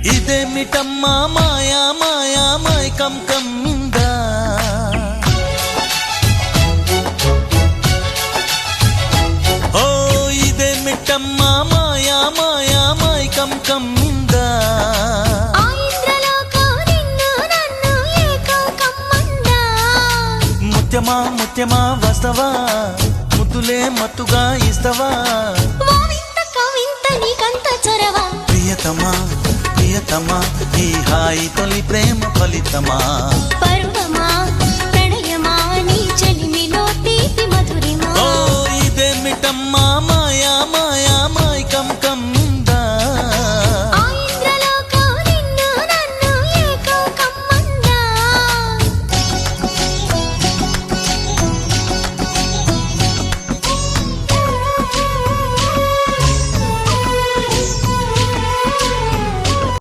ఇదేమిటమ్మా మాయా మాయా మైకం కమ్మిందా ఓ ఇదేమిటమ్మా మాయా మాయా మైకం కమ్మిందా ముత్యమా ముత్యమా వస్తవా ముద్దులే మత్తుగా ఇస్తవా ప్రియతమా ప్రియతమా ఈ హాయి తొలి ప్రేమ ఫలితమా పర్వమా ప్రణయమా నీ చెలిమిలో తీపి మధురిమా ఓ ఇదేమిటమ్మా మాయా